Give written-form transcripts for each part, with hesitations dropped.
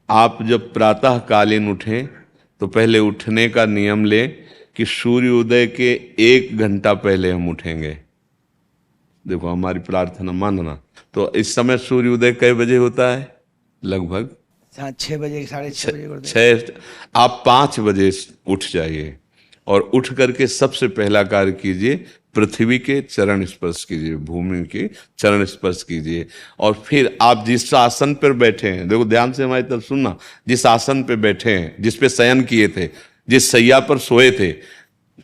आप जब प्रातः कालीन उठें तो पहले उठने का नियम लें कि सूर्योदय के 1 घंटा पहले हम उठेंगे। देखो हमारी प्रार्थना मानना। तो इस समय सूर्योदय कई बजे होता है? लगभग हाँ, 6 बजे, 6:30 बजे गुरुदेव। छः। आप 5 बजे उठ जाइए और उठ करके सबसे पहला कार्य कीजिए, पृथ्वी के चरण स्पर्श कीजिए, भूमि के चरण स्पर्श कीजिए। और फिर आप जिस आसन पर बैठे हैं, देखो ध्यान से हमारी तरफ सुनना, जिस आसन पे बैठे हैं, जिस पे शयन किए थे, जिस सैया पर सोए थे,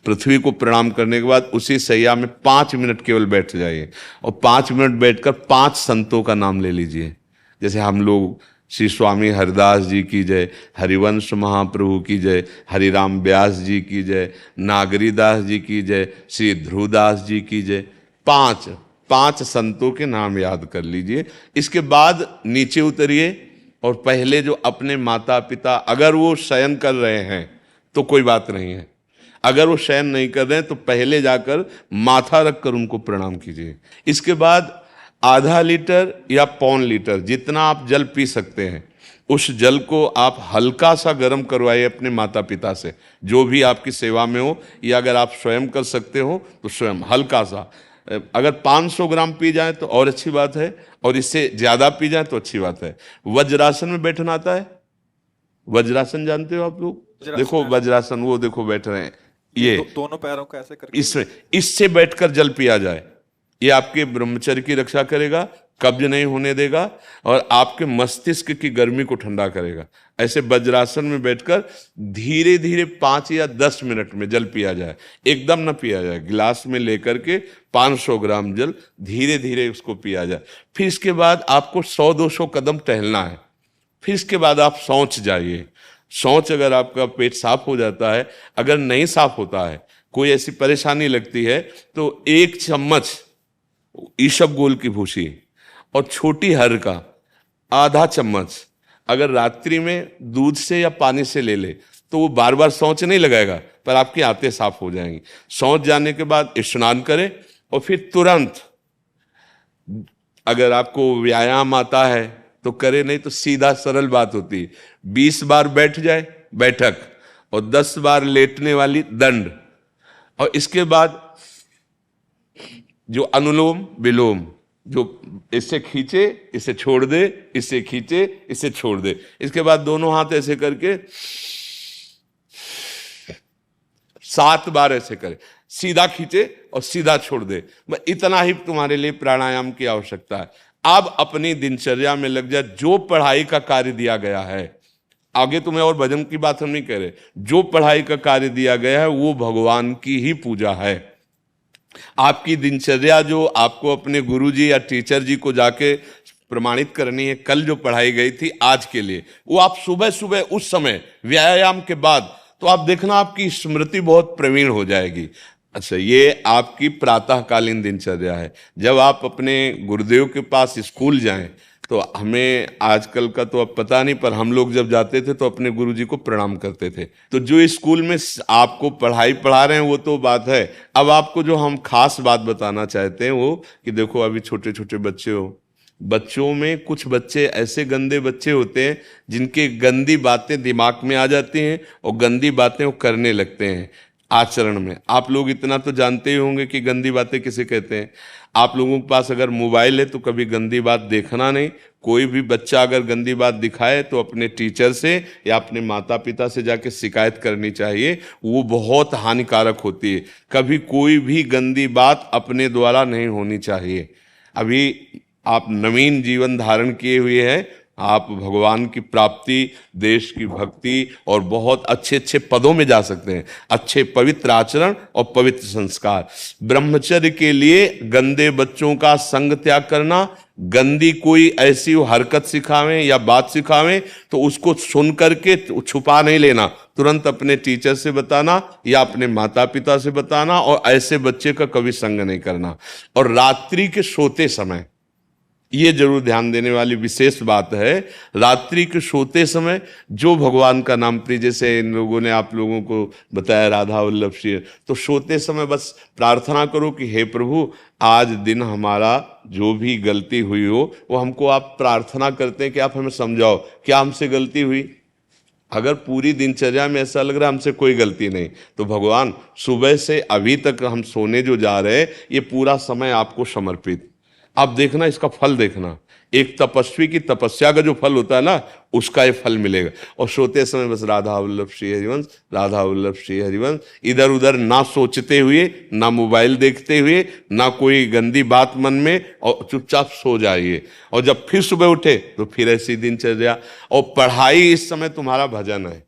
पृथ्वी को प्रणाम करने के बाद उसी सैया में 5 मिनट केवल बैठ जाइए और 5 मिनट बैठकर 5 संतों का नाम ले लीजिए। जैसे हम लोग श्री स्वामी हरिदास जी की जय, हरिवंश महाप्रभु की जय, हरिराम व्यास जी की जय, नागरीदास जी की जय, श्री ध्रुवदास जी की जय। पांच पांच संतों के नाम याद कर लीजिए। इसके बाद नीचे उतरिए और पहले जो अपने माता पिता, अगर वो शयन कर रहे हैं तो कोई बात नहीं है, अगर वो शयन नहीं कर रहे हैं तो पहले जाकर माथा रखकर उनको प्रणाम कीजिए। इसके बाद आधा लीटर या 1.25 लीटर जितना आप जल पी सकते हैं, उस जल को आप हल्का सा गर्म करवाइए अपने माता पिता से, जो भी आपकी सेवा में हो, या अगर आप स्वयं कर सकते हो तो स्वयं हल्का सा। अगर 500 ग्राम पी जाए तो और अच्छी बात है, और इससे ज्यादा पी जाए तो अच्छी बात है। वज्रासन में बैठना आता है? वज्रासन जानते हो आप लोग? देखो वज्रासन, वो देखो बैठ रहे हैं, ये दोनों पैरों को ऐसे करके इसमें इससे बैठकर जल पिया जाए। ये आपके ब्रह्मचर्य की रक्षा करेगा, कब्ज नहीं होने देगा और आपके मस्तिष्क की गर्मी को ठंडा करेगा। ऐसे वज्रासन में बैठकर धीरे धीरे 5 या 10 मिनट में जल पिया जाए, एकदम न पिया जाए। गिलास में लेकर के 500 ग्राम जल धीरे धीरे उसको पिया जाए। फिर इसके बाद आपको 100-200 कदम टहलना है। फिर इसके बाद आप शौच जाइए। शौच, अगर आपका पेट साफ हो जाता है, अगर नहीं साफ होता है, कोई ऐसी परेशानी लगती है, तो 1 चम्मच ईसबगोल की भूसी और छोटी हर का आधा चम्मच अगर रात्रि में दूध से या पानी से ले ले तो वो बार बार शौच नहीं लगाएगा, पर आपकी आंतें साफ हो जाएंगी। शौच जाने के बाद स्नान करें और फिर तुरंत, अगर आपको व्यायाम आता है तो करे, नहीं तो सीधा सरल बात होती है, 20 बार बैठ जाए बैठक और 10 बार लेटने वाली दंड। और इसके बाद जो अनुलोम विलोम, जो इससे खींचे इसे छोड़ दे, इससे खींचे इसे छोड़ दे। इसके बाद दोनों हाथ ऐसे करके 7 बार ऐसे करे, सीधा खींचे और सीधा छोड़ दे। इतना ही तुम्हारे लिए प्राणायाम की आवश्यकता है। अब अपनी दिनचर्या में लग जा। जो पढ़ाई का कार्य दिया गया है, आगे तुम्हें और भजन की बात हम नहीं कह रहे, जो पढ़ाई का कार्य दिया गया है वो भगवान की ही पूजा है। आपकी दिनचर्या जो आपको अपने गुरुजी या टीचर जी को जाके प्रमाणित करनी है, कल जो पढ़ाई गई थी आज के लिए, वो आप सुबह सुबह उस समय व्यायाम के बाद, तो आप देखना आपकी स्मृति बहुत प्रवीण हो जाएगी। अच्छा, ये आपकी प्रातःकालीन दिनचर्या है। जब आप अपने गुरुदेव के पास स्कूल जाएं, तो हमें आजकल का तो अब पता नहीं, पर हम लोग जब जाते थे तो अपने गुरुजी को प्रणाम करते थे। तो जो स्कूल में आपको पढ़ाई पढ़ा रहे हैं वो तो बात है, अब आपको जो हम खास बात बताना चाहते हैं वो कि देखो अभी छोटे छोटे बच्चे हो, बच्चों में कुछ बच्चे ऐसे गंदे बच्चे होते हैं जिनके गंदी बातें दिमाग में आ जाती हैं और गंदी बातें वो करने लगते हैं आचरण में। आप लोग इतना तो जानते ही होंगे कि गंदी बातें किसे कहते हैं। आप लोगों के पास अगर मोबाइल है तो कभी गंदी बात देखना नहीं। कोई भी बच्चा अगर गंदी बात दिखाए तो अपने टीचर से या अपने माता पिता से जाके शिकायत करनी चाहिए, वो बहुत हानिकारक होती है। कभी कोई भी गंदी बात अपने द्वारा नहीं होनी चाहिए। अभी आप नवीन जीवन धारण किए हुए हैं, आप भगवान की प्राप्ति, देश की भक्ति और बहुत अच्छे अच्छे पदों में जा सकते हैं। अच्छे पवित्र आचरण और पवित्र संस्कार। ब्रह्मचर्य के लिए गंदे बच्चों का संग त्याग करना, गंदी कोई ऐसी हरकत सिखावें या बात सिखावें तो उसको सुन करके छुपा नहीं लेना, तुरंत अपने टीचर से बताना या अपने माता पिता से बताना, और ऐसे बच्चे का कभी संग नहीं करना। और रात्रि के सोते समय ये जरूर ध्यान देने वाली विशेष बात है। रात्रि के सोते समय जो भगवान का नाम प्रिय, जैसे इन लोगों ने आप लोगों को बताया राधा वल्लभ श्री, तो सोते समय बस प्रार्थना करो कि हे प्रभु आज दिन हमारा जो भी गलती हुई हो वो हमको आप प्रार्थना करते हैं कि आप हमें समझाओ क्या हमसे गलती हुई। अगर पूरी दिनचर्या में ऐसा लग रहा है हमसे कोई गलती नहीं, तो भगवान सुबह से अभी तक हम सोने जो जा रहे हैं ये पूरा समय आपको समर्पित। आप देखना इसका फल देखना, एक तपस्वी की तपस्या का जो फल होता है ना उसका ये फल मिलेगा। और सोते समय बस राधा वल्लभ श्री हरिवंश, राधा वल्लभ श्री हरिवंश, इधर उधर ना सोचते हुए, ना मोबाइल देखते हुए, ना कोई गंदी बात मन में, और चुपचाप सो जाइए। और जब फिर सुबह उठे तो फिर ऐसी दिनचर्या। और पढ़ाई इस समय तुम्हारा भजन है।